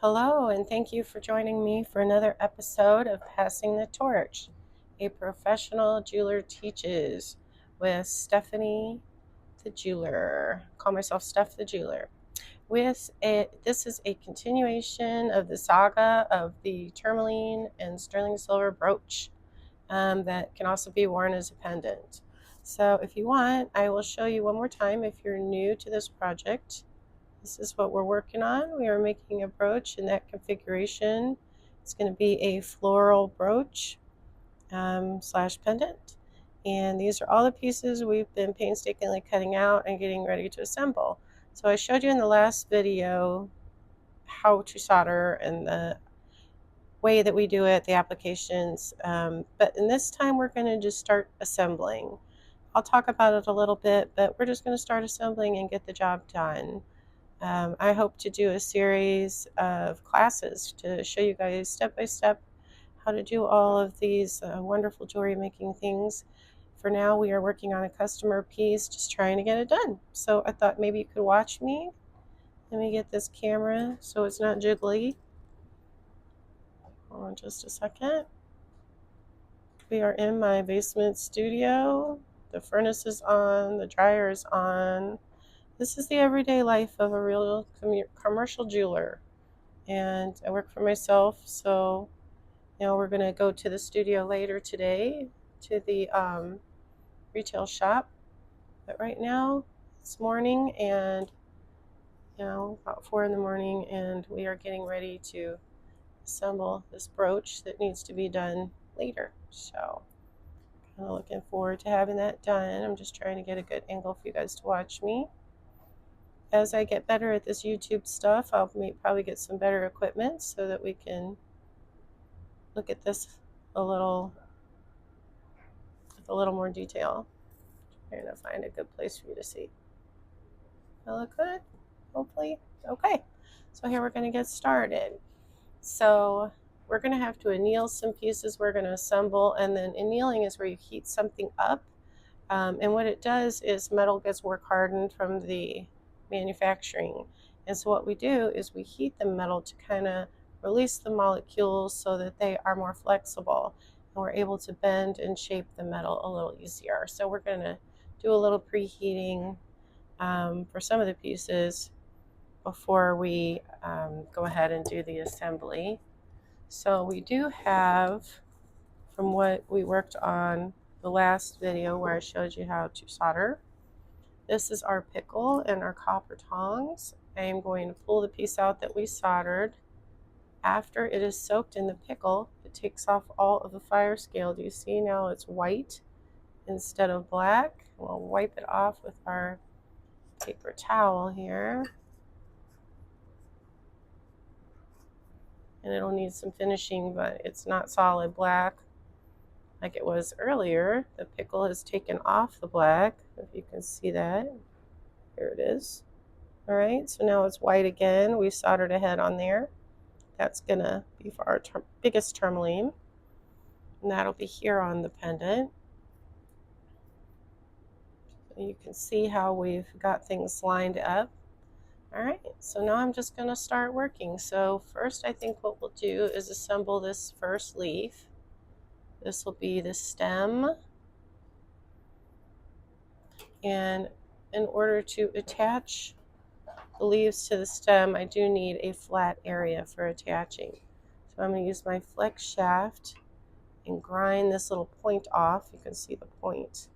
Hello, and thank you for joining me for another episode of Passing the Torch, a professional jeweler teaches with Stephanie the Jeweler. Call myself Steph the Jeweler. This is a continuation of the saga of the Tourmaline and Sterling Silver brooch that can also be worn as a pendant. So, if you want, I will show you one more time if you're new to this project. This is what we're working on. We are making a brooch in that configuration. It's going to be a floral brooch slash pendant. And these are all the pieces we've been painstakingly cutting out and getting ready to assemble. So I showed you in the last video how to solder and the way that we do it, the applications. But in this time, we're going to just start assembling. I'll talk about it a little bit, but we're just going to start assembling and get the job done. I hope to do a series of classes to show you guys step by step how to do all of these wonderful jewelry making things. For now, we are working on a customer piece, just trying to get it done. So I thought maybe you could watch me. Let me get this camera so it's not jiggly. Hold on just a second. We are in my basement studio. The furnace is on, the dryer is on. This is the everyday life of a real commercial jeweler. And I work for myself, so we're going to go to the studio later today to the retail shop. But right now it's morning, and about 4 in the morning, and we are getting ready to assemble this brooch that needs to be done later. So kind of looking forward to having that done. I'm just trying to get a good angle for you guys to watch me. As I get better at this YouTube stuff, I'll probably get some better equipment so that we can look at this a little with a little more detail. I'm trying to find a good place for you to see. That look good? Hopefully. Okay. So here we're going to get started. So we're going to have to anneal some pieces we're going to assemble, and then annealing is where you heat something up. And what it does is metal gets work hardened from the manufacturing. And so what we do is we heat the metal to kind of release the molecules so that they are more flexible, and we're able to bend and shape the metal a little easier. So we're going to do a little preheating for some of the pieces before we go ahead and do the assembly. So we do have, from what we worked on the last video where I showed you how to solder, this is our pickle and our copper tongs. I am going to pull the piece out that we soldered. After it is soaked in the pickle, it takes off all of the fire scale. Do you see now it's white instead of black? We'll wipe it off with our paper towel here. And it'll need some finishing, but it's not solid black like it was earlier. The pickle has taken off the black, if you can see that. Here it is. All right, so now it's white again. We soldered a head on there. That's gonna be for our biggest tourmaline, and that'll be here on the pendant. So you can see how we've got things lined up. All right, so now I'm just gonna start working. So first, I think what we'll do is assemble this first leaf. This will be the stem, and in order to attach the leaves to the stem, I do need a flat area for attaching. So I'm going to use my flex shaft and grind this little point off. You can see the point.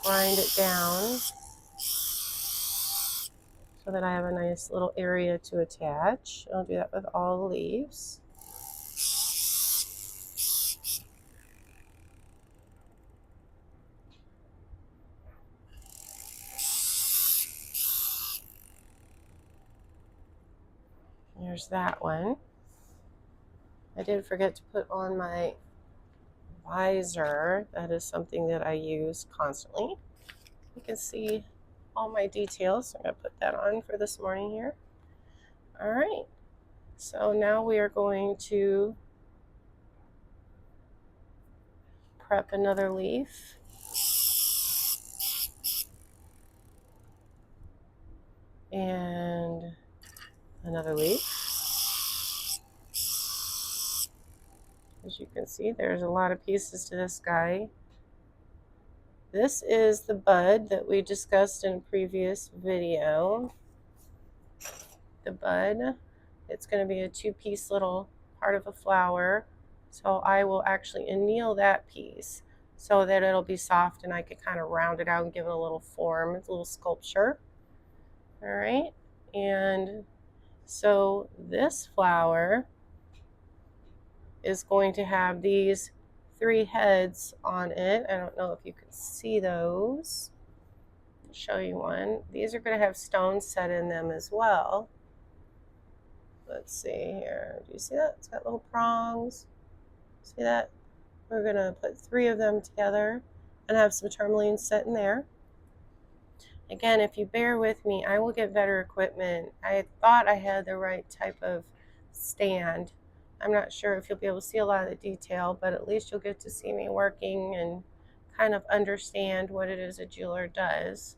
Grind it down so that I have a nice little area to attach. I'll do that with all the leaves. There's that one. I did forget to put on my visor. That is something that I use constantly. You can see all my details. I'm going to put that on for this morning here. All right. So now we are going to prep another leaf. And another leaf. As you can see, there's a lot of pieces to this guy. This is the bud that we discussed in a previous video. The bud, it's going to be a two-piece little part of a flower. So I will actually anneal that piece so that it'll be soft and I can kind of round it out and give it a little form. It's a little sculpture. All right. And so this flower is going to have these 3 heads on it. I don't know if you can see those. I'll show you one. These are going to have stones set in them as well. Let's see here. Do you see that? It's got little prongs. See that? We're going to put 3 of them together and have some tourmaline set in there. Again, if you bear with me, I will get better equipment. I thought I had the right type of stand. I'm not sure if you'll be able to see a lot of the detail, but at least you'll get to see me working and kind of understand what it is a jeweler does.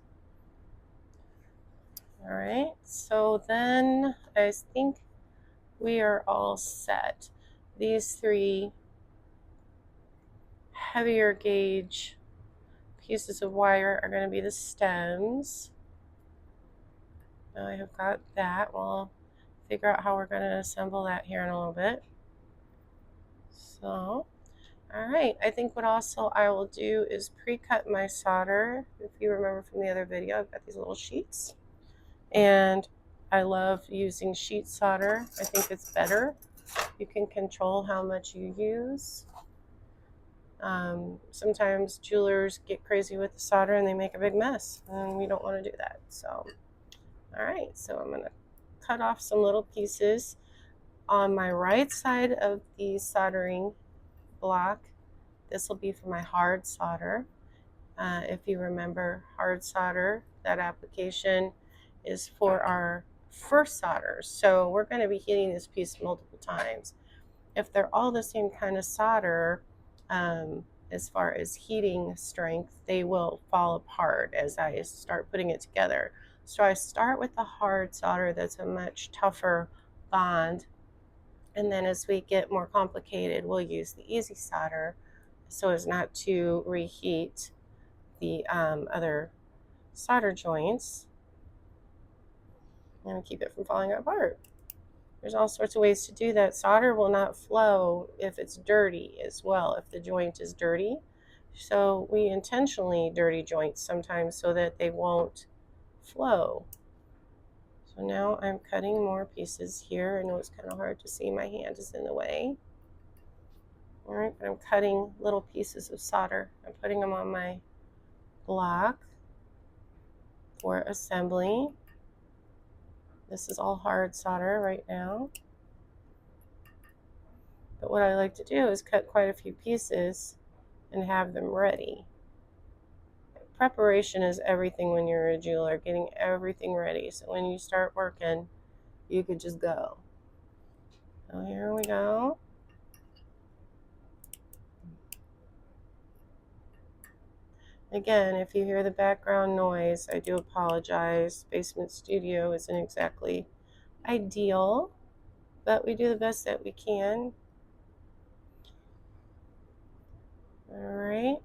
All right, so then I think we are all set. These 3 heavier gauge pieces of wire are going to be the stems. Now I have got that. We'll figure out how we're going to assemble that here in a little bit. So, all right, I think what also I will do is pre-cut my solder. If you remember from the other video, I've got these little sheets. And I love using sheet solder. I think it's better. You can control how much you use. Sometimes jewelers get crazy with the solder and they make a big mess, and we don't want to do that. So, all right, so I'm going to cut off some little pieces on my right side of the soldering block. This will be for my hard solder. If you remember hard solder, that application is for our first solders. So we're going to be heating this piece multiple times. If they're all the same kind of solder, as far as heating strength, they will fall apart as I start putting it together. So I start with the hard solder that's a much tougher bond. And then as we get more complicated, we'll use the easy solder so as not to reheat the other solder joints and keep it from falling apart. There's all sorts of ways to do that. Solder will not flow if it's dirty as well, if the joint is dirty. So we intentionally dirty joints sometimes so that they won't flow. So now I'm cutting more pieces here. I know it's kind of hard to see. My hand is in the way. All right, but I'm cutting little pieces of solder. I'm putting them on my block for assembly. This is all hard solder right now. But what I like to do is cut quite a few pieces and have them ready. Preparation is everything when you're a jeweler, getting everything ready. So when you start working, you could just go. So here we go. Again, if you hear the background noise, I do apologize. Basement studio isn't exactly ideal, but we do the best that we can. All right,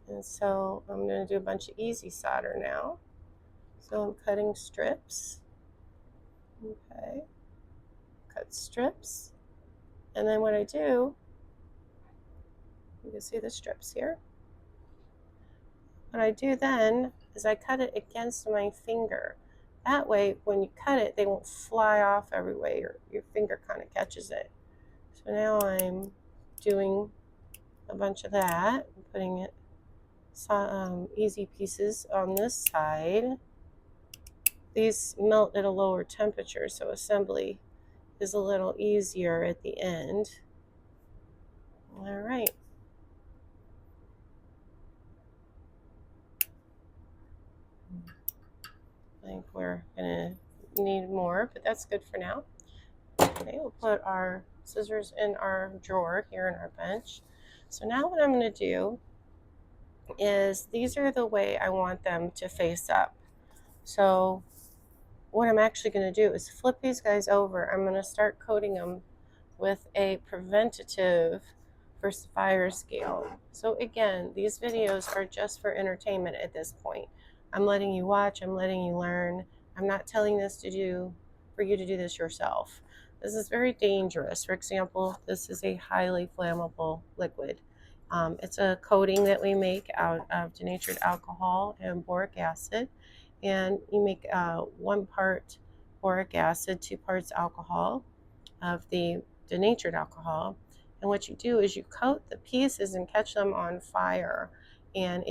and so I'm going to do a bunch of easy solder now. So I'm cutting strips. Okay, cut strips, and then what I do, you can see the strips here. What I do then is I cut it against my finger. That way, when you cut it, they won't fly off everywhere. Your finger kind of catches it. So now I'm doing a bunch of that. I'm putting it easy pieces on this side. These melt at a lower temperature, so assembly is a little easier at the end. All right. I think we're gonna need more, but that's good for now. Okay, we'll put our scissors in our drawer here in our bench. So now what I'm gonna do is these are the way I want them to face up. So what I'm actually gonna do is flip these guys over. I'm gonna start coating them with a preventative for fire scale. So again, these videos are just for entertainment at this point. I'm letting you watch, I'm letting you learn. I'm not telling this to do for you to do this yourself. This is very dangerous. For example, this is a highly flammable liquid. It's a coating that we make out of denatured alcohol and boric acid. And you make 1 part boric acid, 2 parts alcohol of the denatured alcohol. And what you do is you coat the pieces and catch them on fire. And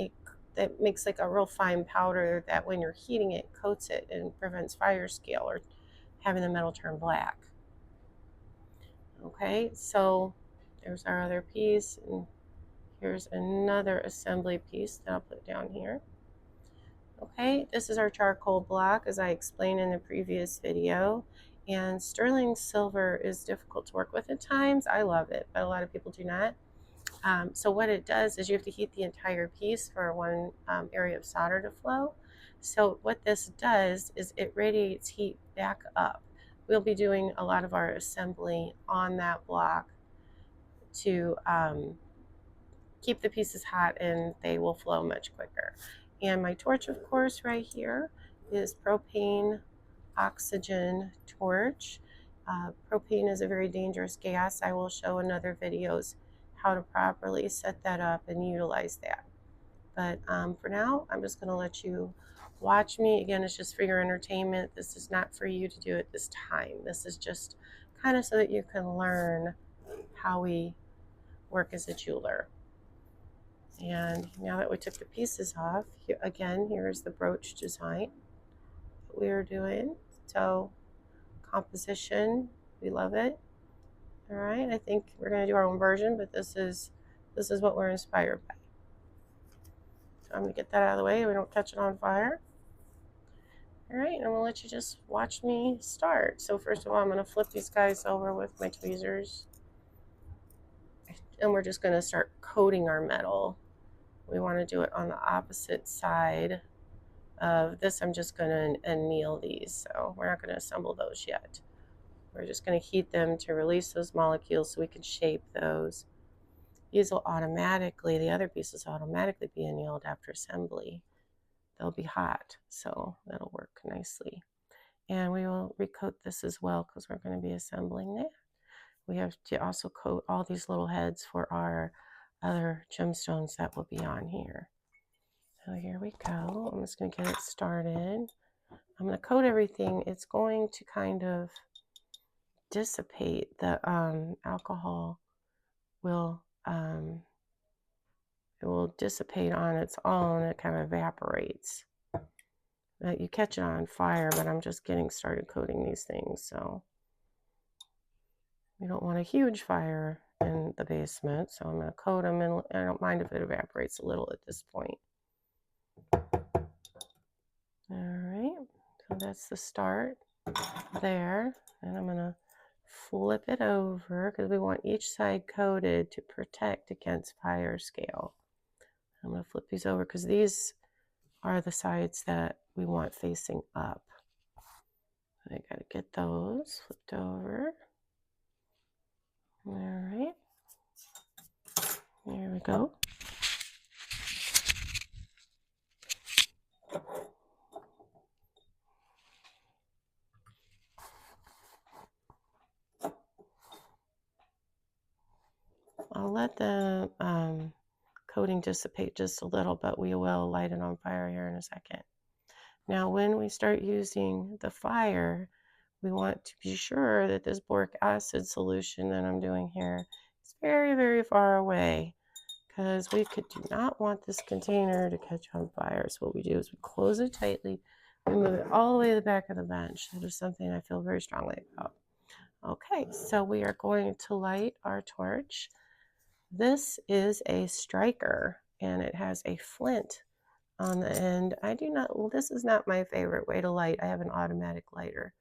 that makes like a real fine powder that when you're heating it, coats it and prevents fire scale or having the metal turn black. Okay, so there's our other piece, and here's another assembly piece that I'll put down here. Okay, this is our charcoal block as I explained in the previous video. And sterling silver is difficult to work with at times. I love it, but a lot of people do not. So what it does is you have to heat the entire piece for one area of solder to flow. So what this does is it radiates heat back up. We'll be doing a lot of our assembly on that block to keep the pieces hot, and they will flow much quicker. And my torch, of course, right here is propane oxygen torch. Propane is a very dangerous gas. I will show in other videos how to properly set that up and utilize that. But for now, I'm just going to let you watch me. Again, it's just for your entertainment. This is not for you to do at this time. This is just kind of so that you can learn how we work as a jeweler. And now that we took the pieces off, again, here's the brooch design that we are doing. So composition, we love it. All right, I think we're going to do our own version, but this is what we're inspired by. So I'm going to get that out of the way so we don't catch it on fire. All right, and I'm going to let you just watch me start. So first of all, I'm going to flip these guys over with my tweezers. And we're just going to start coating our metal. We want to do it on the opposite side of this. I'm just going to anneal these, so we're not going to assemble those yet. We're just going to heat them to release those molecules so we can shape those. These will automatically, the other pieces will automatically be annealed after assembly. They'll be hot, so that'll work nicely. And we will recoat this as well because we're going to be assembling that. We have to also coat all these little heads for our other gemstones that will be on here. So here we go. I'm just going to get it started. I'm going to coat everything. It's going to kind of dissipate. The alcohol will it will dissipate on its own. It kind of evaporates. You catch it on fire, but I'm just getting started coating these things, so we don't want a huge fire in the basement. So I'm going to coat them, and I don't mind if it evaporates a little at this point. All right, so that's the start there, and I'm going to flip it over because we want each side coated to protect against fire scale. I'm going to flip these over because these are the sides that we want facing up. I got to get those flipped over. All right, there we go. I'll let the coating dissipate just a little, but we will light it on fire here in a second. Now, when we start using the fire, we want to be sure that this boric acid solution that I'm doing here is very, very far away, because we do not want this container to catch on fire. So what we do is we close it tightly, we move it all the way to the back of the bench. That is something I feel very strongly about. Okay, so we are going to light our torch. This is a striker, and it has a flint on the end. This is not my favorite way to light. I have an automatic lighter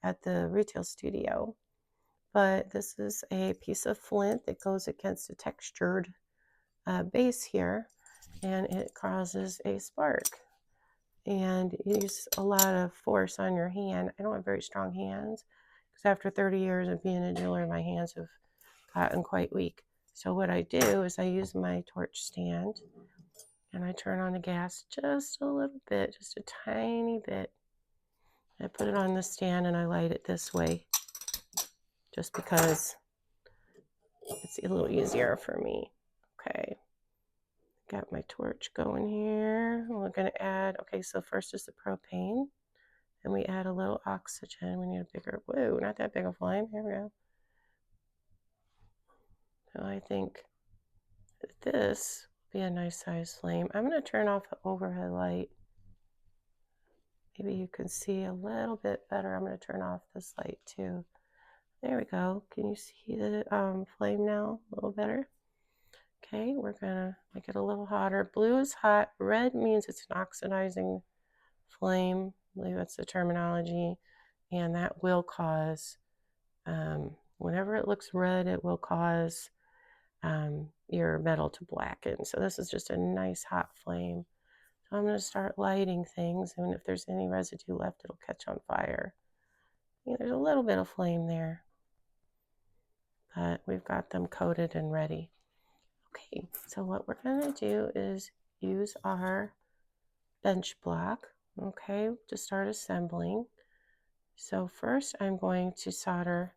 at the retail studio, but this is a piece of flint that goes against a textured base here, and it causes a spark. And you use a lot of force on your hand. I don't have very strong hands because after 30 years of being a jeweler, my hands have gotten quite weak. So what I do is I use my torch stand and I turn on the gas just a little bit, just a tiny bit. I put it on the stand and I light it this way just because it's a little easier for me. Okay, got my torch going here. We're going to add, okay, so first is the propane. And we add a little oxygen. We need a bigger, whoa, not that big a flame. Here we go. So I think that this would be a nice size flame. I'm going to turn off the overhead light. Maybe you can see a little bit better. I'm going to turn off this light too. There we go. Can you see the flame now a little better? Okay, we're going to make it a little hotter. Blue is hot. Red means it's an oxidizing flame. I believe that's the terminology. And that will cause, whenever it looks red, it will cause your metal to blacken. So this is just a nice hot flame. So I'm going to start lighting things, and if there's any residue left, it'll catch on fire. Yeah, there's a little bit of flame there, but we've got them coated and ready. Okay, so what we're going to do is use our bench block, okay, to start assembling. So first I'm going to solder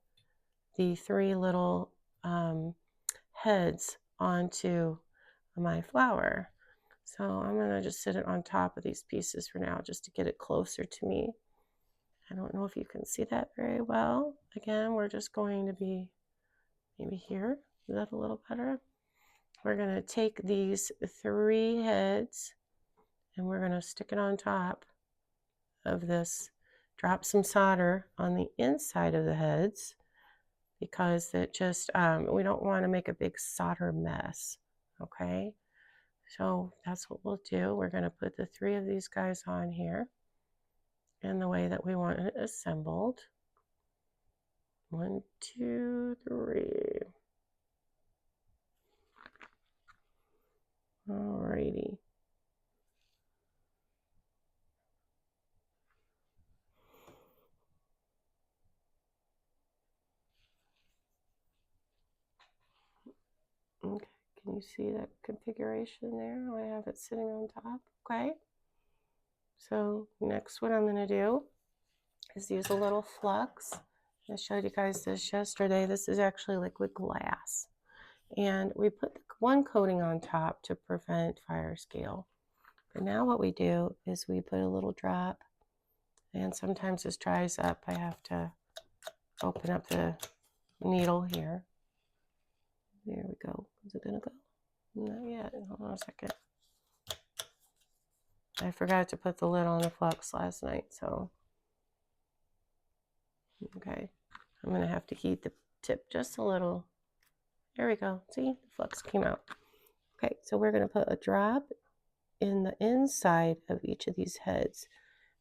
the 3 little heads onto my flower. So I'm going to just sit it on top of these pieces for now just to get it closer to me. I don't know if you can see that very well. Again, we're just going to be maybe here. Is that a little better? We're going to take these 3 heads and we're going to stick it on top of this. Drop some solder on the inside of the heads because it just, we don't want to make a big solder mess, okay? So that's what we'll do. We're going to put the 3 of these guys on here in the way that we want it assembled. 1, 2, 3. Alrighty. Okay, can you see that configuration there? I have it sitting on top. Okay. So next what I'm going to do is use a little flux. I showed you guys this yesterday. This is actually liquid glass. And we put 1 coating on top to prevent fire scale. But now what we do is we put a little drop, and sometimes this dries up. I have to open up the needle here. There we go. Is it gonna go? Not yet. Hold on a second. I forgot to put the lid on the flux last night, so okay. I'm gonna have to heat the tip just a little. There we go. See, the flux came out. Okay, so we're gonna put a drop in the inside of each of these heads.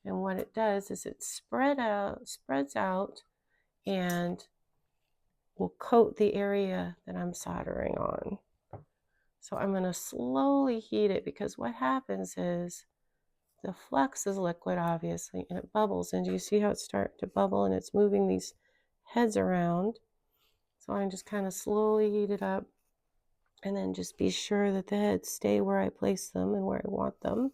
And what it does is it spreads out and will coat the area that I'm soldering on. So I'm going to slowly heat it because what happens is the flux is liquid, obviously, and it bubbles. And do you see how it's starting to bubble and it's moving these heads around? So I just kind of slowly heat it up and then just be sure that the heads stay where I place them and where I want them.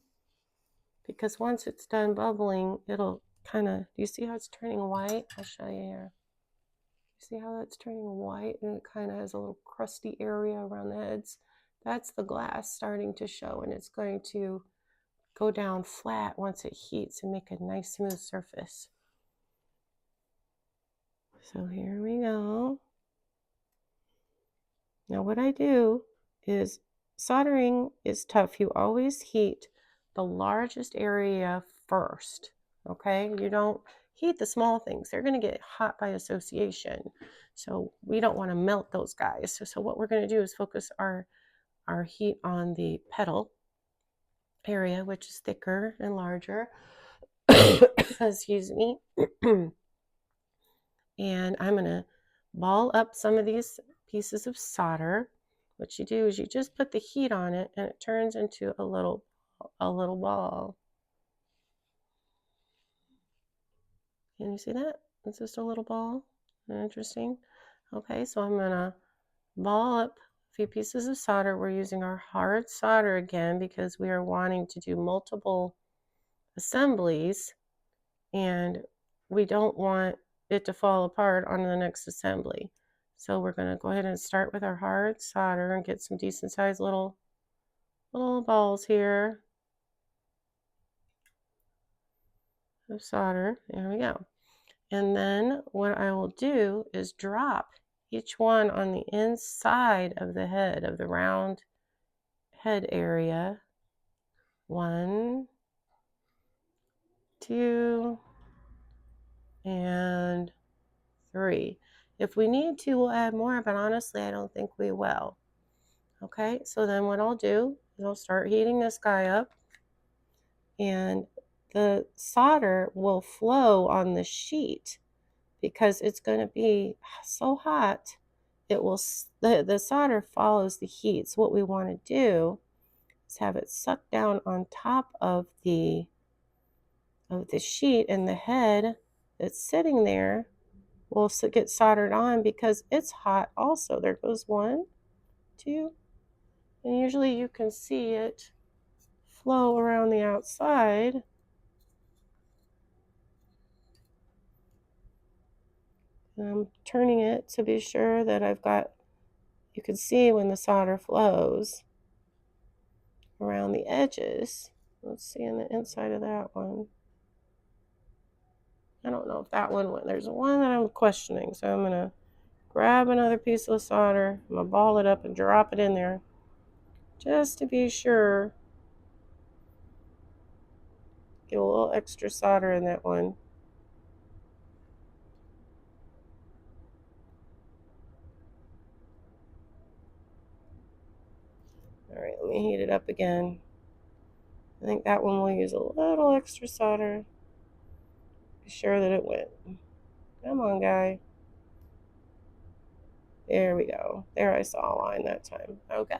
Because once it's done bubbling, it'll kind of, do you see how it's turning white? I'll show you here. See how that's turning white and it kind of has a little crusty area around the heads? That's the glass starting to show, and it's going to go down flat once it heats and make a nice smooth surface. So here we go. Now what I do is, soldering is tough. You always heat the largest area first, okay? You don't heat the small things. They're going to get hot by association. So we don't want to melt those guys. So what we're going to do is focus our heat on the petal area, which is thicker and larger. Excuse me. And I'm going to ball up some of these pieces of solder. What you do is you just put the heat on it and it turns into a little ball. Can you see that? It's just a little ball. Interesting. Okay, so I'm going to ball up few pieces of solder. We're using our hard solder again because we are wanting to do multiple assemblies and we don't want it to fall apart on the next assembly. So we're going to go ahead and start with our hard solder and get some decent sized little balls here of solder. There we go. And then what I will do is drop each one on the inside of the head, of the round head area. 1, 2, and 3. If we need to, we'll add more, but honestly, I don't think we will. Okay, so then what I'll do is I'll start heating this guy up, and the solder will flow on the sheet because it's going to be so hot. It will, the solder follows the heat. So what we want to do is have it suck down on top of the sheet, and the head that's sitting there will get soldered on because it's hot also. There goes 1, 2, and usually you can see it flow around the outside. And I'm turning it to be sure that I've got, you can see when the solder flows around the edges. Let's see in the inside of that one. I don't know if that one went. There's one that I'm questioning, so I'm going to grab another piece of solder. I'm going to ball it up and drop it in there just to be sure. Get a little extra solder in that one. All right, let me heat it up again. I think that one will use a little extra solder. Be sure that it went. Come on, guy. There we go. There, I saw a line that time. Okay.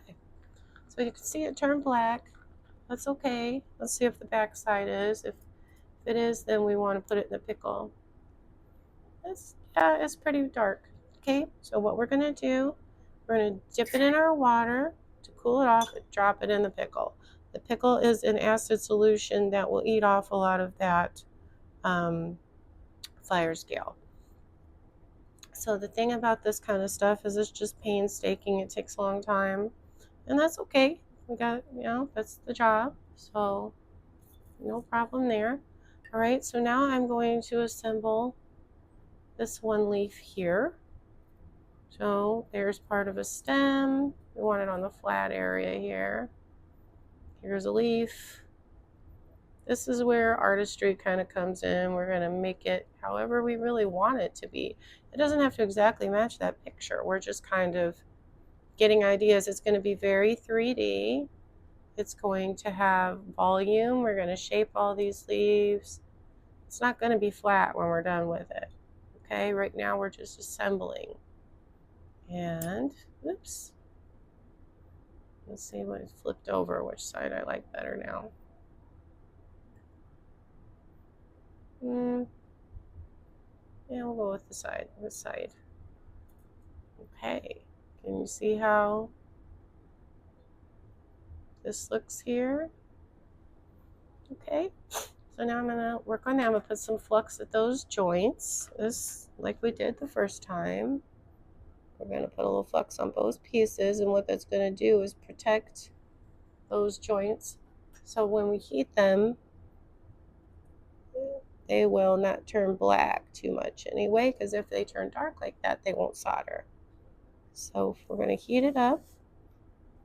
So you can see it turn black. That's okay. Let's see if the back side is. If it is, then we want to put it in the pickle. It's pretty dark. Okay, so what we're going to do, we're going to dip it in our water to cool it off and drop it in the pickle. The pickle is an acid solution that will eat off a lot of that fire scale. So the thing about this kind of stuff is it's just painstaking. It takes a long time, and that's okay. We got, that's the job. So no problem there. All right, so now I'm going to assemble this one leaf here. So there's part of a stem. We want it on the flat area here. Here's a leaf. This is where artistry kind of comes in. We're going to make it however we really want it to be. It doesn't have to exactly match that picture. We're just kind of getting ideas. It's going to be very 3D. It's going to have volume. We're going to shape all these leaves. It's not going to be flat when we're done with it. Okay, right now we're just assembling. And, oops. Let's see what it flipped over, which side I like better now. Yeah, we'll go with this side. Okay, can you see how this looks here? Okay, so now I'm gonna work on that. I'm gonna put some flux at those joints, like we did the first time. We're gonna put a little flux on both pieces, and what that's gonna do is protect those joints. So when we heat them, they will not turn black too much anyway, because if they turn dark like that, they won't solder. So we're going to heat it up.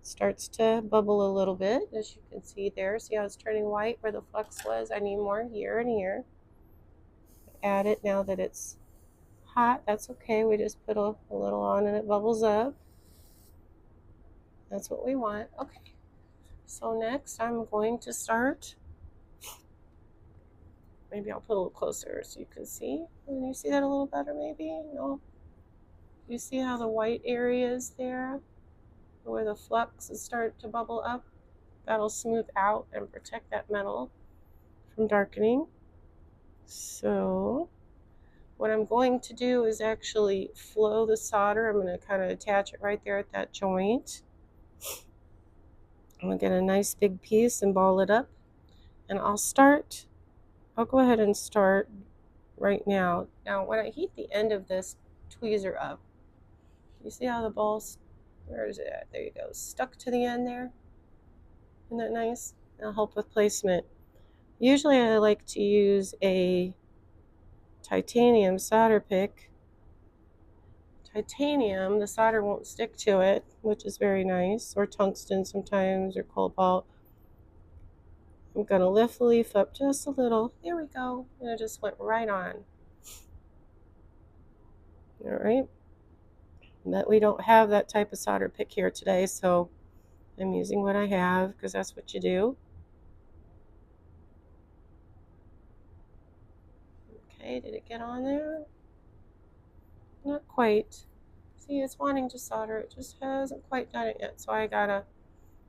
It starts to bubble a little bit, as you can see there. See how it's turning white where the flux was? I need more here and here. Add it now that it's hot. That's okay. We just put a little on and it bubbles up. That's what we want. Okay. So next I'm going to start. Maybe I'll put a little closer so you can see. Can you see that a little better maybe? No? You see how the white area is there? Where the flux is start to bubble up? That'll smooth out and protect that metal from darkening. So What I'm going to do is actually flow the solder. I'm going to kind of attach it right there at that joint. I'm going to get a nice big piece and ball it up. And I'll go ahead and start right now. Now, when I heat the end of this tweezer up, you see how the ball's, where is it at? There you go, stuck to the end there. Isn't that nice? It'll help with placement. Usually I like to use a titanium solder pick. Titanium, the solder won't stick to it, which is very nice, or tungsten sometimes, or cobalt. I'm going to lift the leaf up just a little. There we go. And it just went right on. All right. But we don't have that type of solder pick here today, so I'm using what I have because that's what you do. Okay, did it get on there? Not quite. See, it's wanting to solder. It just hasn't quite done it yet, so I gotta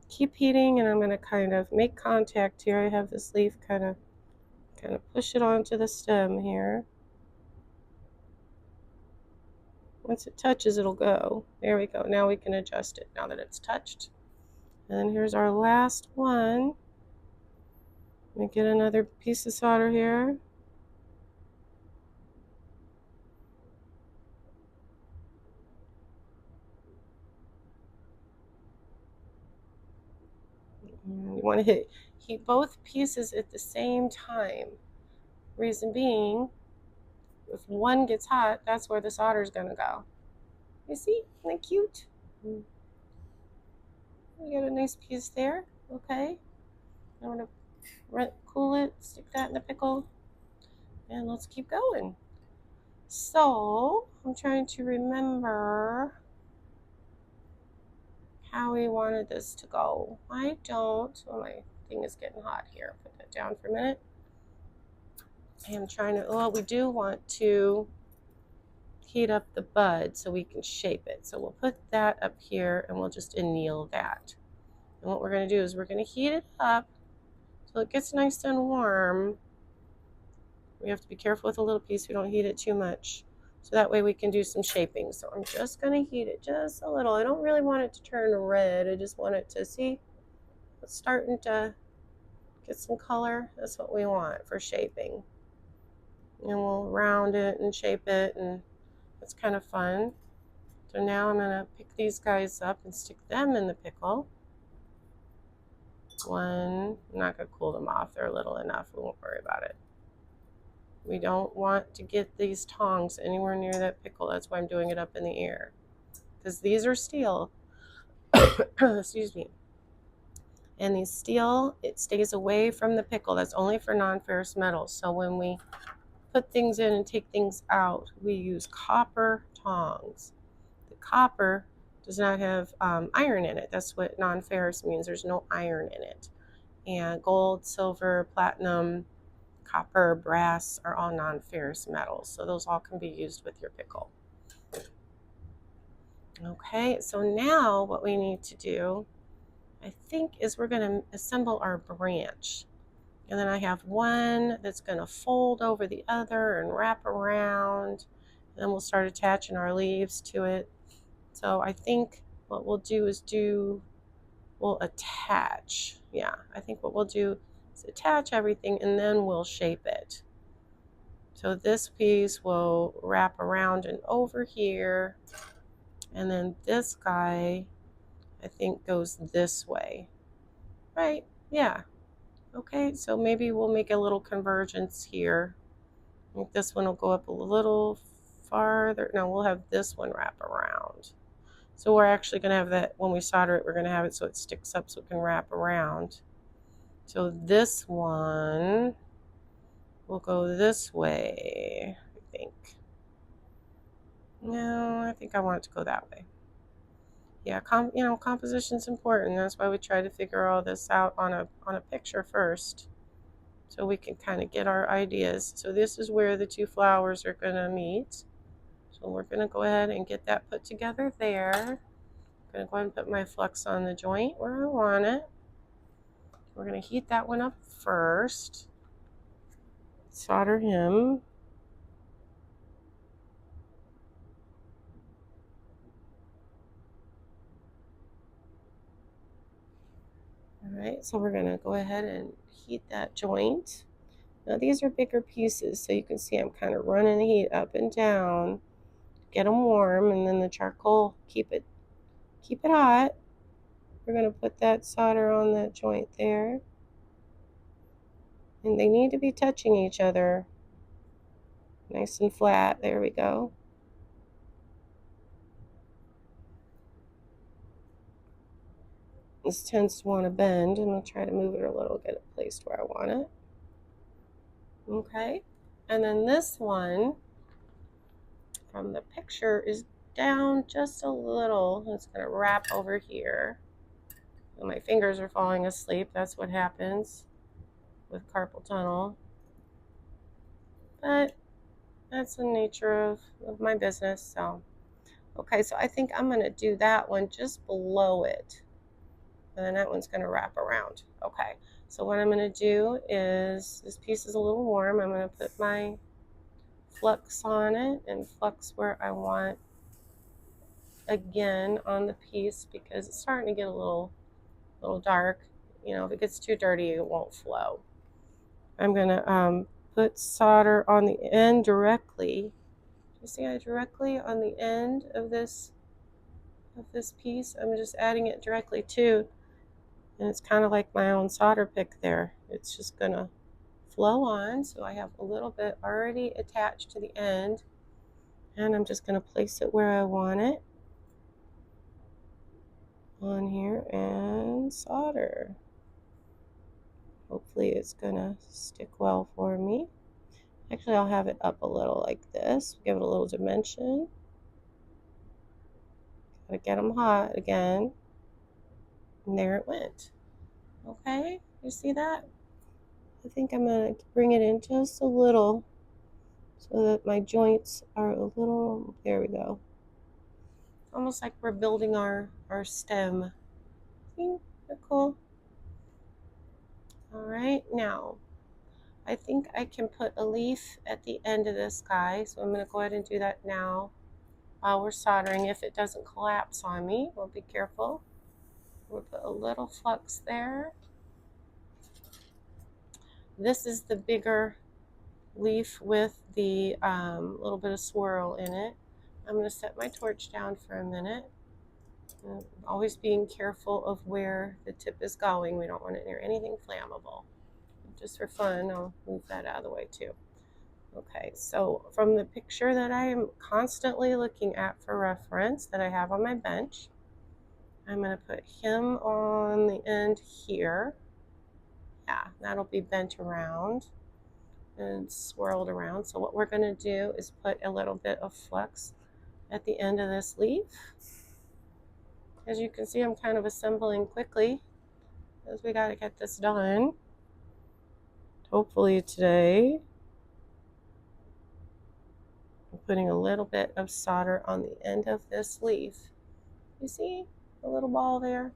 keep heating, and I'm gonna kind of make contact here. I have this leaf kind of push it onto the stem here. Once it touches, it'll go. There we go. Now we can adjust it now that it's touched. And then here's our last one. Let me get another piece of solder here. And you want to heat both pieces at the same time. Reason being, if one gets hot, that's where the solder is going to go. You see? Isn't that cute? We got a nice piece there. Okay. I'm going to cool it, stick that in the pickle, and let's keep going. So, I'm trying to remember how we wanted this to go. My thing is getting hot here. Put that down for a minute. I am trying to, well, we do want to heat up the bud so we can shape it. So we'll put that up here and we'll just anneal that. And what we're going to do is we're going to heat it up till it gets nice and warm. We have to be careful with the little piece. We don't heat it too much. So that way we can do some shaping. So I'm just going to heat it just a little. I don't really want it to turn red. I just want it to, see, it's starting to get some color. That's what we want for shaping. And we'll round it and shape it, and it's kind of fun. So now I'm going to pick these guys up and stick them in the pickle. I'm not going to cool them off. They're little enough. We won't worry about it. We don't want to get these tongs anywhere near that pickle. That's why I'm doing it up in the air. Because these are steel. Excuse me. And these steel, it stays away from the pickle. That's only for non-ferrous metals. So when we put things in and take things out, we use copper tongs. The copper does not have iron in it. That's what non-ferrous means. There's no iron in it. And gold, silver, platinum, copper, brass are all non-ferrous metals. So those all can be used with your pickle. Okay, so now what we need to do, I think, is we're going to assemble our branch. And then I have one that's going to fold over the other and wrap around. And then we'll start attaching our leaves to it. So I think what we'll do is we'll attach. Yeah, I think what we'll do is attach everything and then we'll shape it. So this piece will wrap around and over here. And then this guy, I think, goes this way. Right? Yeah. Okay, so maybe we'll make a little convergence here. I think this one will go up a little farther. No, we'll have this one wrap around. So we're actually going to have that, when we solder it, we're going to have it so it sticks up so it can wrap around. So this one will go this way, I think. No, I think I want it to go that way. Yeah, composition's important. That's why we try to figure all this out on a picture first, so we can kind of get our ideas. So this is where the two flowers are going to meet. So we're going to go ahead and get that put together there. I'm going to go ahead and put my flux on the joint where I want it. We're going to heat that one up first. Solder him. right, so we're gonna go ahead and heat that joint. Now these are bigger pieces, so you can see I'm kind of running the heat up and down, get them warm, and then the charcoal, keep it hot. We're gonna put that solder on that joint there, and they need to be touching each other, nice and flat. There we go. This tends to want to bend, and I'll try to move it a little, get it placed where I want it. Okay, and then this one from the picture is down just a little. It's going to wrap over here. And my fingers are falling asleep. That's what happens with carpal tunnel. But that's the nature of my business. So, okay, so I think I'm going to do that one just below it. And then that one's going to wrap around. Okay, so what I'm going to do is, this piece is a little warm. I'm going to put my flux on it and flux where I want again on the piece, because it's starting to get a little dark. You know, if it gets too dirty, it won't flow. I'm going to put solder on the end directly. You see, I directly on the end of this piece. I'm just adding it directly to, and it's kind of like my own solder pick there. It's just going to flow on. So I have a little bit already attached to the end, and I'm just going to place it where I want it on here and solder. Hopefully it's gonna stick well for me. Actually, I'll have it up a little like this, give it a little dimension. Gotta get them hot again. And there it went. Okay, you see that? I think I'm gonna bring it in just a little so that my joints are a little, there we go. Almost like we're building our stem. See, they're cool. All right, now I think I can put a leaf at the end of this guy, so I'm going to go ahead and do that now while we're soldering. If it doesn't collapse on me, we'll be careful. We'll put a little flux there. This is the bigger leaf with the little bit of swirl in it. I'm going to set my torch down for a minute. Always being careful of where the tip is going. We don't want it near anything flammable. Just for fun, I'll move that out of the way too. Okay, so from the picture that I am constantly looking at for reference that I have on my bench, I'm going to put him on the end here. Yeah, that'll be bent around and swirled around. So what we're going to do is put a little bit of flux at the end of this leaf. As you can see, I'm kind of assembling quickly because we got to get this done. Hopefully today. I'm putting a little bit of solder on the end of this leaf. You see the little ball there?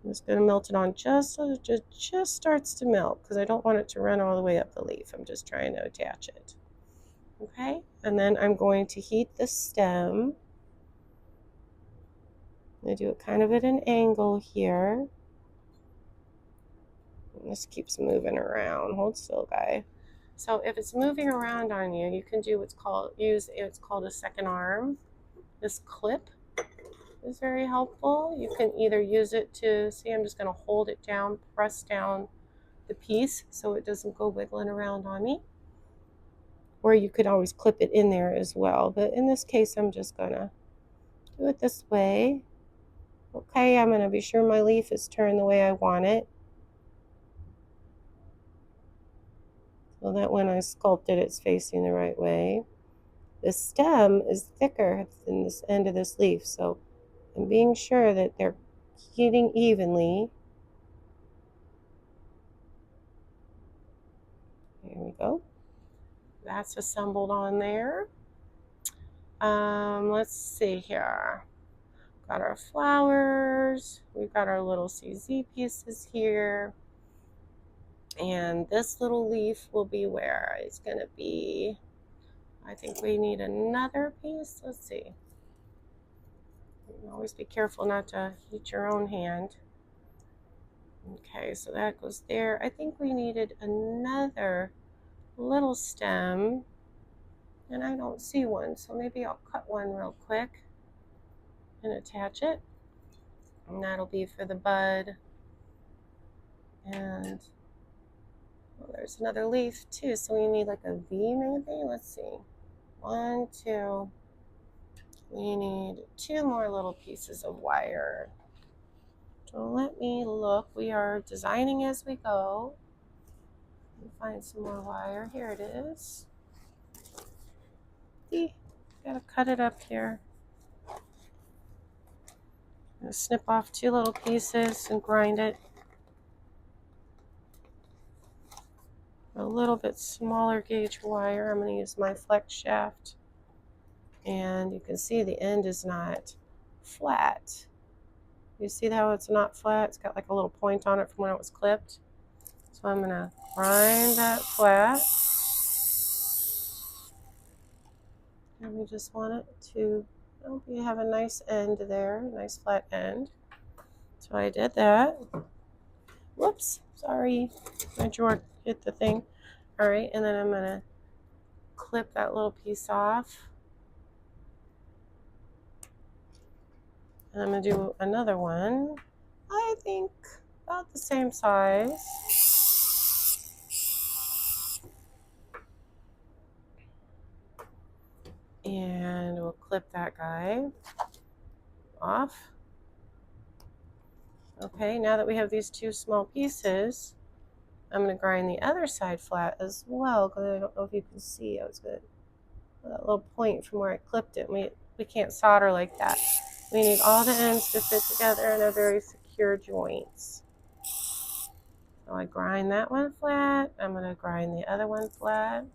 I'm just going to melt it on just so it just starts to melt, because I don't want it to run all the way up the leaf. I'm just trying to attach it. Okay, and then I'm going to heat the stem. I'm going to do it kind of at an angle here. And this keeps moving around. Hold still, guy. So if it's moving around on you, you can do what's called a second arm. This clip is very helpful. You can either use it to, see, I'm just going to hold it down, press down the piece so it doesn't go wiggling around on me. Or you could always clip it in there as well. But in this case, I'm just going to do it this way. Okay, I'm going to be sure my leaf is turned the way I want it, so that when I sculpt it, it's facing the right way. The stem is thicker than this end of this leaf, so I'm being sure that they're heating evenly. There we go. That's assembled on there. Let's see here. Got our flowers. We've got our little CZ pieces here. And this little leaf will be where? It's going to be, I think we need another piece. Let's see. Always be careful not to heat your own hand. Okay, so that goes there. I think we needed another little stem, and I don't see one, so maybe I'll cut one real quick and attach it. And that'll be for the bud. And well, there's another leaf too, so we need like a V maybe. Let's see. 1, 2. We need 2 more little pieces of wire. So let me look. We are designing as we go. Find some more wire. Here it is. See, gotta cut it up here. I'm gonna snip off 2 little pieces and grind it. A little bit smaller gauge wire. I'm gonna use my flex shaft. And you can see the end is not flat. You see how it's not flat? It's got like a little point on it from when it was clipped. So I'm gonna grind that flat. And we just want it to, oh, you have a nice end there, nice flat end. So I did that. Whoops, sorry, my drawer hit the thing. All right, and then I'm gonna clip that little piece off. And I'm gonna do another one, I think about the same size. And we'll clip that guy off. Okay, now that we have these 2 small pieces, I'm going to grind the other side flat as well, because I don't know if you can see. I was good. That little point from where I clipped it. We can't solder like that. We need all the ends to fit together in a very secure joints. So I grind that one flat. I'm going to grind the other one flat.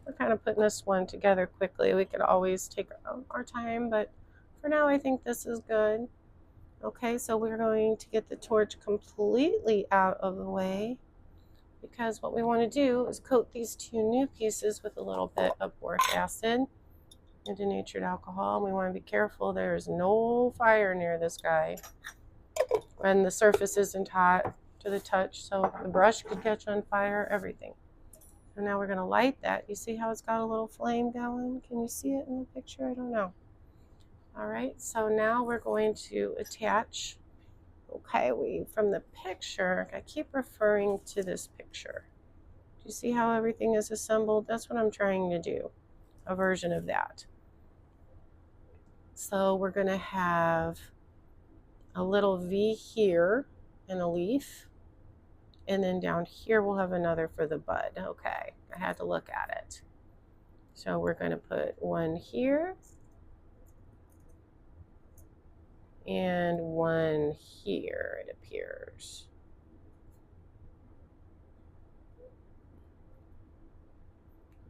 We're kind of putting this one together quickly. We could always take our time, but for now I think this is good. Okay, so we're going to get the torch completely out of the way, because what we want to do is coat these 2 new pieces with a little bit of boric acid and denatured alcohol. And we want to be careful there is no fire near this guy when the surface isn't hot to the touch, so the brush could catch on fire, everything. So now we're going to light that. You see how it's got a little flame going? Can you see it in the picture? I don't know. All right, so now we're going to attach. Okay, from the picture, I keep referring to this picture. Do you see how everything is assembled? That's what I'm trying to do, a version of that. So we're going to have a little V here and a leaf. And then down here we'll have another for the bud. Okay, I had to look at it. So we're going to put one here and one here, it appears.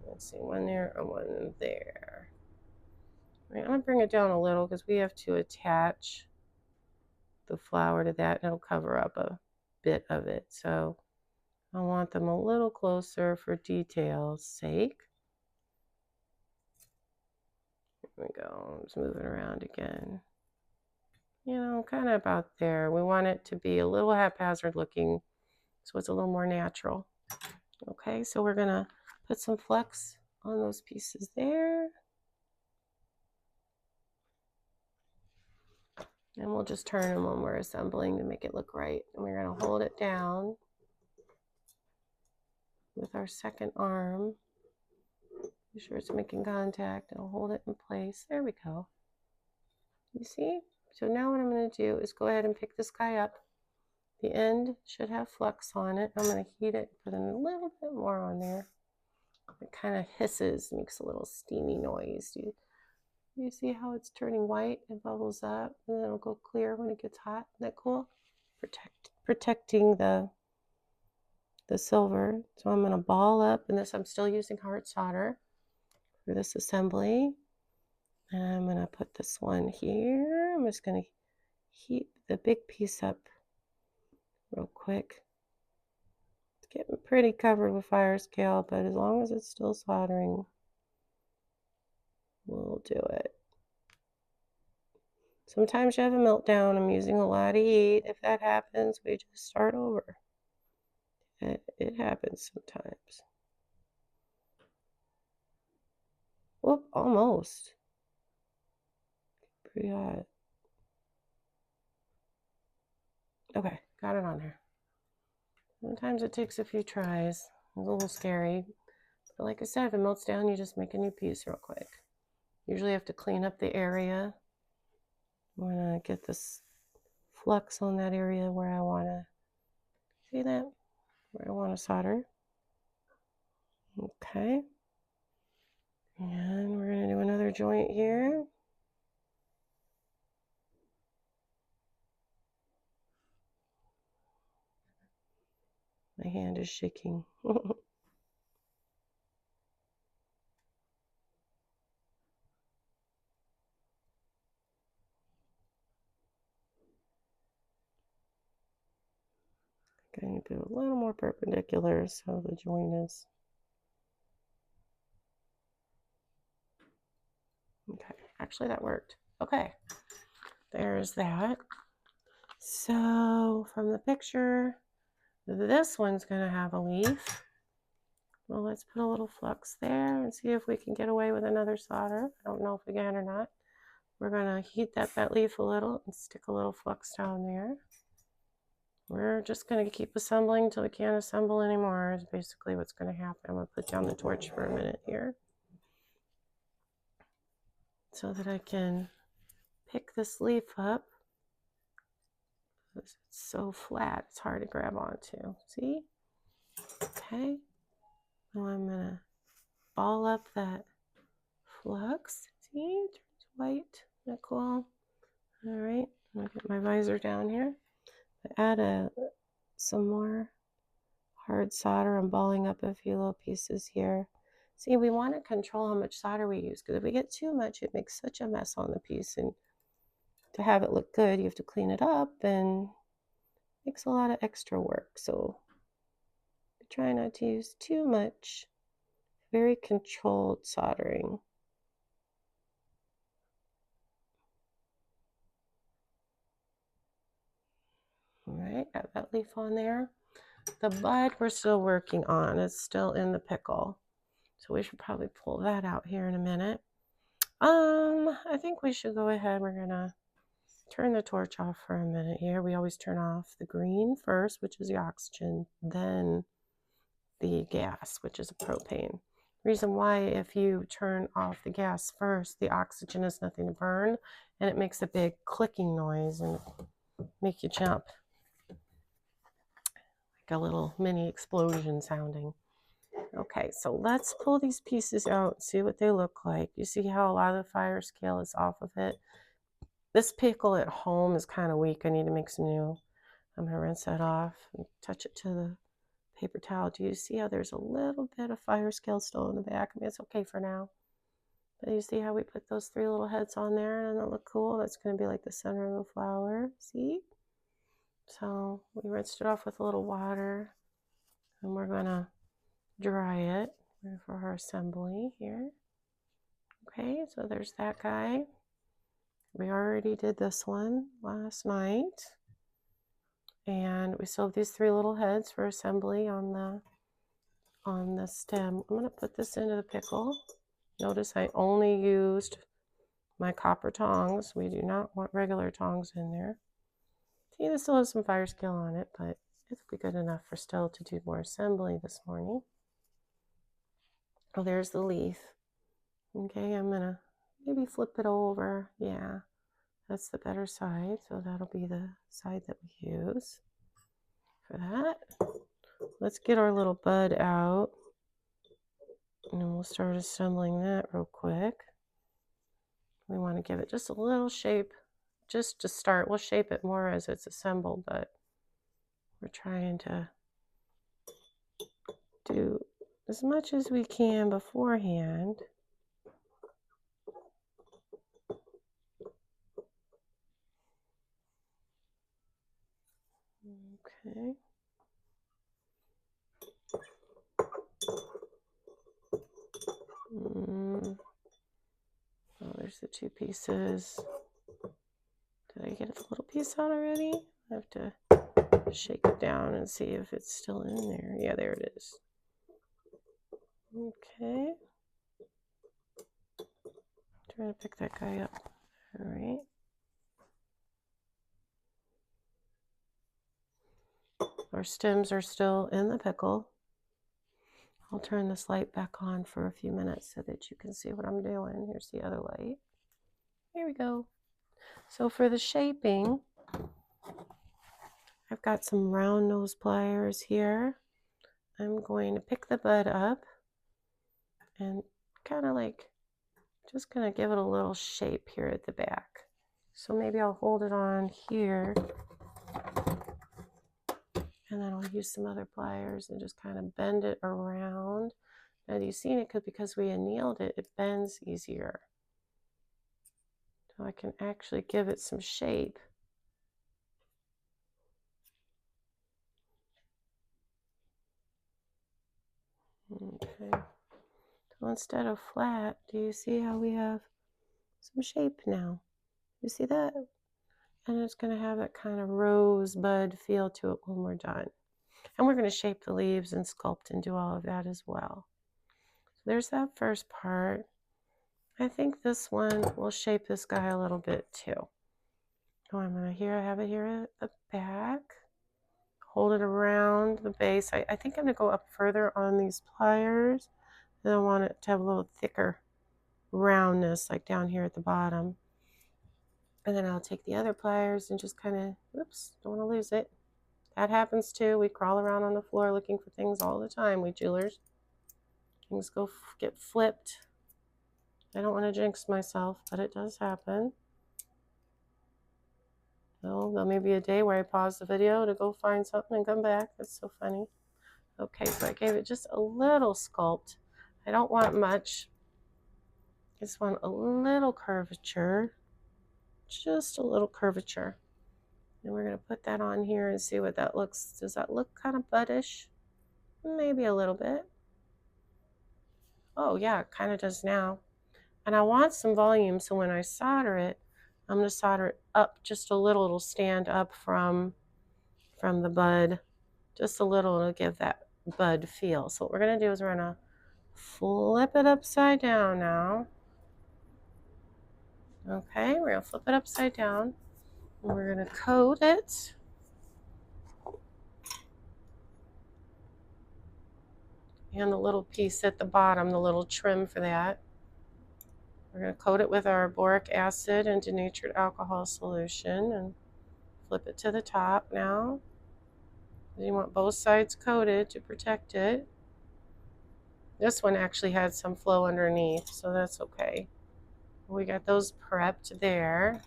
Let's see, one there and one there. Right, I'm going to bring it down a little because we have to attach the flower to that, and it'll cover up a bit of it. So I want them a little closer for detail's sake. Here we go. I'm just moving around again. You know, kind of about there. We want it to be a little haphazard looking, so it's a little more natural. Okay, so we're gonna put some flex on those pieces there. And we'll just turn them when we're assembling to make it look right. And we're gonna hold it down with our second arm. Be sure it's making contact, and I'll hold it in place. There we go. You see? So now what I'm going to do is go ahead and pick this guy up. The end should have flux on it. I'm going to heat it, put a little bit more on there. It kind of hisses, makes a little steamy noise. You see how it's turning white? It bubbles up, and then it'll go clear when it gets hot. Isn't that cool? Protecting the silver. So I'm going to ball up, and this I'm still using hard solder for this assembly. And I'm going to put this one here. I'm just going to heat the big piece up real quick. It's getting pretty covered with fire scale, but as long as it's still soldering, we'll do it. Sometimes you have a meltdown. I'm using a lot of heat. If that happens, we just start over. It happens sometimes. Whoop, almost. Pretty hot. Okay, got it on there. Sometimes it takes a few tries. It's a little scary. But like I said, if it melts down, you just make a new piece real quick. Usually have to clean up the area. I'm gonna get this flux on that area where I wanna, see that? Where I wanna solder. Okay. And we're gonna do another joint here. My hand is shaking. Going to do a little more perpendicular so the joint is. Okay, actually that worked. Okay, there's that. So from the picture, this one's gonna have a leaf. Well, let's put a little flux there and see if we can get away with another solder. I don't know if we can or not. We're gonna heat that leaf a little and stick a little flux down there. We're just gonna keep assembling until we can't assemble anymore is basically what's gonna happen. I'm gonna put down the torch for a minute here so that I can pick this leaf up. It's so flat, it's hard to grab onto. See? Okay. Now I'm gonna ball up that flux. See? It turns white. Isn't that cool? All right. I'm gonna get my visor down here. Add some more hard solder. I'm balling up a few little pieces here. See, we want to control how much solder we use because if we get too much, it makes such a mess on the piece. And to have it look good, you have to clean it up and it makes a lot of extra work. So try not to use too much. Very controlled soldering. All right, got that leaf on there. The bud we're still working on. It's still in the pickle. So we should probably pull that out here in a minute. I think we should go ahead. We're gonna turn the torch off for a minute here. We always turn off the green first, which is the oxygen, then the gas, which is a propane. Reason why, if you turn off the gas first, the oxygen has nothing to burn and it makes a big clicking noise and make you jump. Like a little mini explosion sounding. Okay, so let's pull these pieces out and see what they look like. You see how a lot of the fire scale is off of it? This pickle at home is kind of weak. I need to make some new. I'm going to rinse that off and touch it to the paper towel. Do you see how there's a little bit of fire scale still in the back? I mean, it's okay for now. But you see how we put those three little heads on there and it look cool? That's going to be like the center of the flower. See? So we rinsed it off with a little water and we're going to dry it for our assembly here. Okay, so there's that guy. We already did this one last night. And we still have these three little heads for assembly on the stem. I'm going to put this into the pickle. Notice I only used my copper tongs. We do not want regular tongs in there. See, this still has some fire scale on it, but it'll be good enough for still to do more assembly this morning. Oh, there's the leaf. Okay, I'm going to maybe flip it over. Yeah, that's the better side. So that'll be the side that we use for that. Let's get our little bud out. And then we'll start assembling that real quick. We want to give it just a little shape, just to start. We'll shape it more as it's assembled, but we're trying to do as much as we can beforehand. Okay. Oh, there's the two pieces. Did I get a little piece out already? I have to shake it down and see if it's still in there. Yeah, there it is. Okay. Trying to pick that guy up. All right. Our stems are still in the pickle. I'll turn this light back on for a few minutes so that you can see what I'm doing. Here's the other light. Here we go. So for the shaping, I've got some round nose pliers here. I'm going to pick the bud up and kind of like, just going to give it a little shape here at the back. So maybe I'll hold it on here and then I'll use some other pliers and just kind of bend it around. Now you've seen it because we annealed it, it bends easier. So I can actually give it some shape. Okay. So instead of flat, do you see how we have some shape now? You see that? And it's going to have that kind of rosebud feel to it when we're done. And we're going to shape the leaves and sculpt and do all of that as well. So there's that first part. I think this one will shape this guy a little bit too. So I'm going to have it here at the back. Hold it around the base. I think I'm going to go up further on these pliers. And I want it to have a little thicker roundness like down here at the bottom. And then I'll take the other pliers and just kind of, oops, don't want to lose it. That happens too. We crawl around on the floor looking for things all the time, we jewelers. Things get flipped. I don't want to jinx myself, but it does happen. So there may be a day where I pause the video to go find something and come back. That's so funny. Okay, so I gave it just a little sculpt. I don't want much. I just want a little curvature. Just a little curvature. And we're going to put that on here and see what that looks. Does that look kind of buddish? Maybe a little bit. Oh yeah, it kind of does now. And I want some volume, so when I solder it, I'm going to solder it up just a little. It'll stand up from the bud. Just a little to give that bud feel. So what we're going to do is we're going to flip it upside down now. Okay, we're going to flip it upside down. And we're going to coat it. And the little piece at the bottom, the little trim for that. We're going to coat it with our boric acid and denatured alcohol solution and flip it to the top now. You want both sides coated to protect it. This one actually had some flow underneath, so that's okay. We got those prepped there.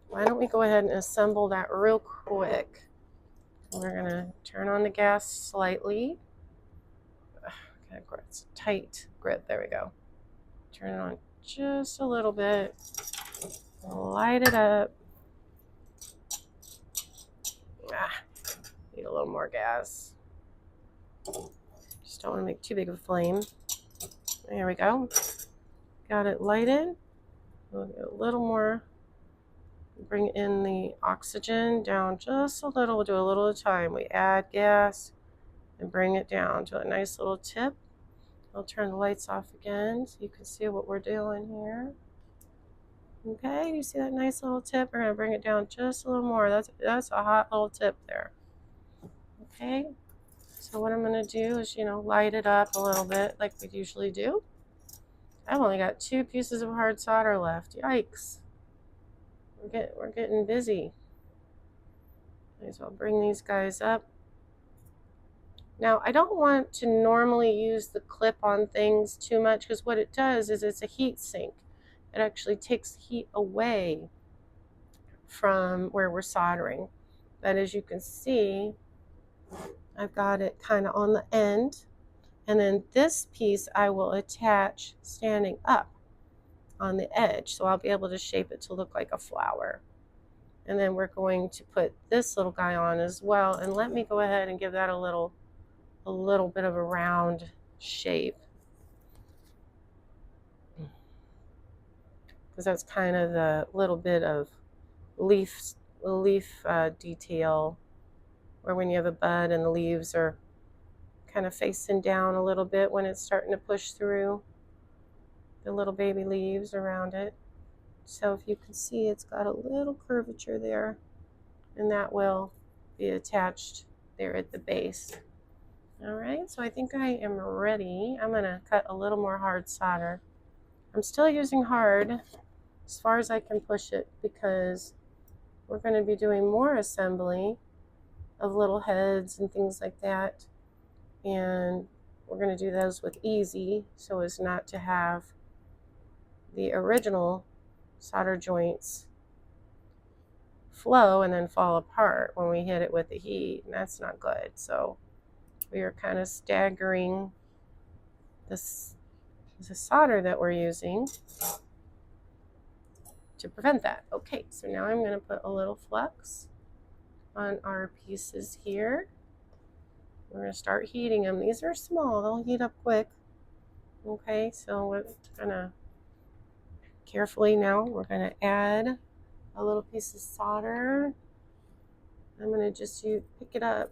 Why don't we go ahead and assemble that real quick. We're going to turn on the gas slightly. It's a tight grip. There we go. Turn it on just a little bit. Light it up. Need a little more gas. Just don't want to make too big of a flame. There we go. Got it lighted. We'll get a little more. Bring in the oxygen down just a little. We'll do a little at a time. We add gas and bring it down to a nice little tip. I'll turn the lights off again so you can see what we're doing here. Okay, you see that nice little tip? We're going to bring it down just a little more. That's a hot little tip there. Okay, so what I'm going to do is, light it up a little bit like we usually do. I've only got 2 pieces of hard solder left. Yikes. We're getting busy. So I'll bring these guys up. Now, I don't want to normally use the clip on things too much because what it does is it's a heat sink. It actually takes heat away from where we're soldering. But as you can see, I've got it kind of on the end. And then this piece I will attach standing up on the edge. So I'll be able to shape it to look like a flower. And then we're going to put this little guy on as well. And let me go ahead and give that a little bit of a round shape. because that's kind of the little bit of leaf detail, where when you have a bud and the leaves are kind of facing down a little bit when it's starting to push through the little baby leaves around it. So if you can see, it's got a little curvature there, and that will be attached there at the base. All right, so I think I am ready. I'm going to cut a little more hard solder. I'm still using hard as far as I can push it, because we're going to be doing more assembly of little heads and things like that, and we're going to do those with easy so as not to have the original solder joints flow and then fall apart when we hit it with the heat, and that's not good. So we are kind of staggering this the solder that we're using to prevent that. Okay, so now I'm going to put a little flux on our pieces here. We're going to start heating them. These are small, they'll heat up quick. Okay, so we're going to carefully now, we're going to add a little piece of solder. I'm going to just pick it up,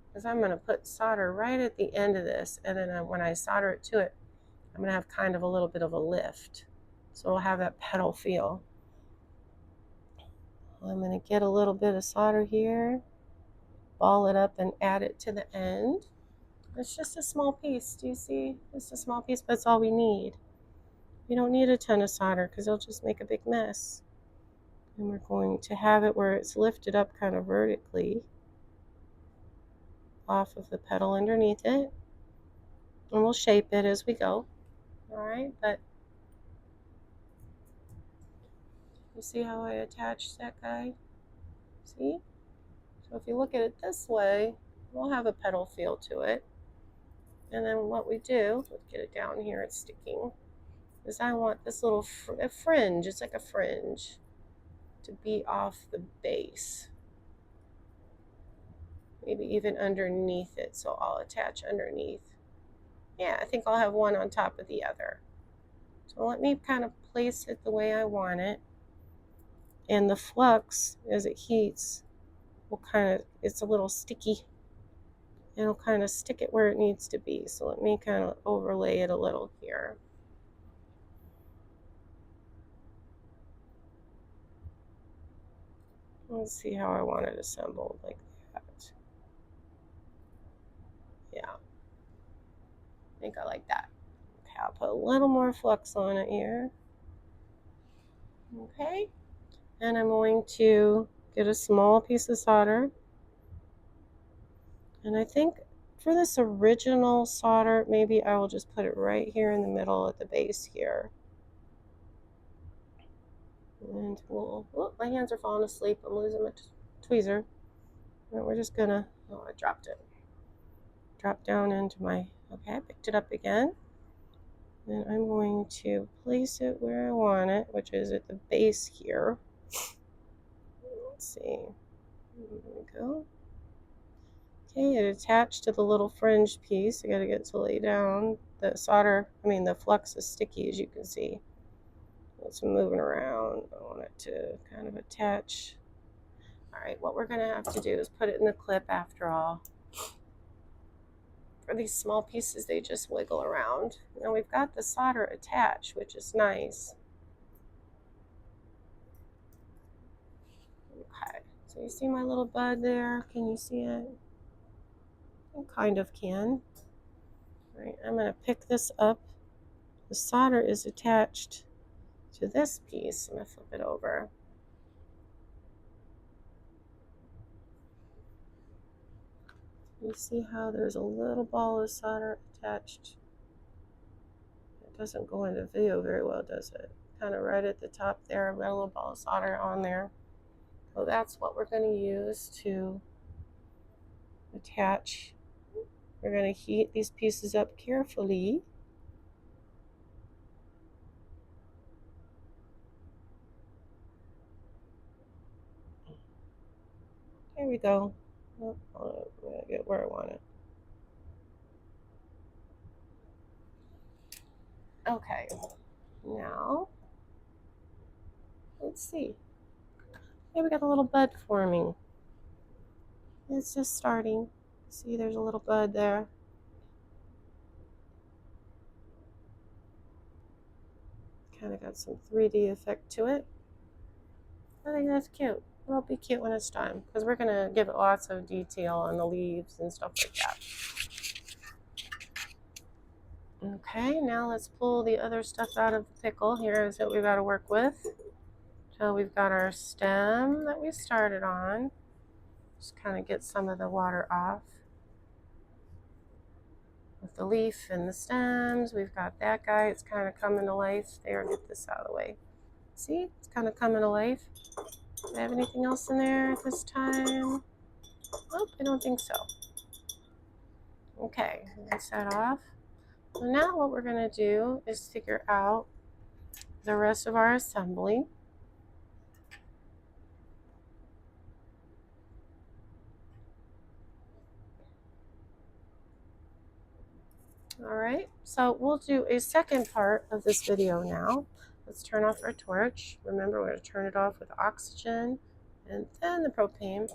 because I'm going to put solder right at the end of this, and then when I solder it to it, I'm going to have kind of a little bit of a lift, so it'll have that pedal feel. I'm going to get a little bit of solder here, ball it up and add it to the end. It's just a small piece, do you see? Just a small piece, but it's all we need. We don't need a ton of solder because it'll just make a big mess. And we're going to have it where it's lifted up kind of vertically off of the pedal underneath it. And we'll shape it as we go. Alright, but you see how I attached that guy? See? So if you look at it this way, we'll have a pedal feel to it. And then what we do, let's get it down here, it's sticking, is I want this little fringe, it's like a fringe, to be off the base. Maybe even underneath it, so I'll attach underneath. Yeah, I think I'll have one on top of the other. So let me kind of place it the way I want it. And the flux, as it heats, will kind of, it's a little sticky. It'll kind of stick it where it needs to be. So let me kind of overlay it a little here. Let's see how I want it assembled, like that. Yeah, I think I like that. Okay, I'll put a little more flux on it here. Okay, and I'm going to get a small piece of solder. And I think for this original solder, maybe I will just put it right here in the middle at the base here. And we'll, oh, my hands are falling asleep. I'm losing my tweezer. And we're just gonna, oh, I dropped it. Drop down into my, okay, I picked it up again. And I'm going to place it where I want it, which is at the base here. Let's see. There we go. Okay, it attached to the little fringe piece. I gotta get to lay down. The solder, the flux is sticky, as you can see. It's moving around. I want it to kind of attach. All right, what we're gonna have to do is put it in the clip after all. For these small pieces, they just wiggle around. Now we've got the solder attached, which is nice. Okay, so you see my little bud there? Can you see it? You kind of can. All right, I'm gonna pick this up. The solder is attached to this piece. I'm gonna flip it over. You see how there's a little ball of solder attached? It doesn't go into video very well, does it? Kind of right at the top there, I've got a little ball of solder on there. So that's what we're going to use to attach. We're going to heat these pieces up carefully. There we go. Oh, I'm going to get where I want it. Okay, now let's see. Here we got a little bud forming. It's just starting. See, there's a little bud there. Kind of got some 3D effect to it. I think that's cute. It'll be cute when it's done because we're gonna give it lots of detail on the leaves and stuff like that. Okay, now let's pull the other stuff out of the pickle. Here is what we've got to work with. So we've got our stem that we started on. Just kind of get some of the water off. With the leaf and the stems, we've got that guy. It's kind of coming to life. There, get this out of the way. See, it's kind of coming to life. Do I have anything else in there at this time? Nope, I don't think so. Okay, rinse that off. So now what we're going to do is figure out the rest of our assembly. All right, so we'll do a second part of this video now. Let's turn off our torch. Remember, we're going to turn it off with oxygen and then the propane.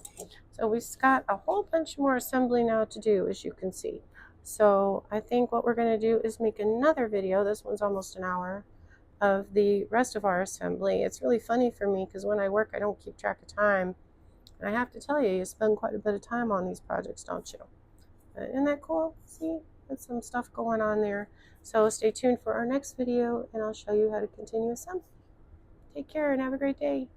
So we've got a whole bunch more assembly now to do, as you can see. So I think what we're going to do is make another video. This one's almost an hour of the rest of our assembly. It's really funny for me because when I work, I don't keep track of time. And I have to tell you, you spend quite a bit of time on these projects, don't you? Isn't that cool? See, there's some stuff going on there. So stay tuned for our next video and I'll show you how to continue assembly. Take care and have a great day.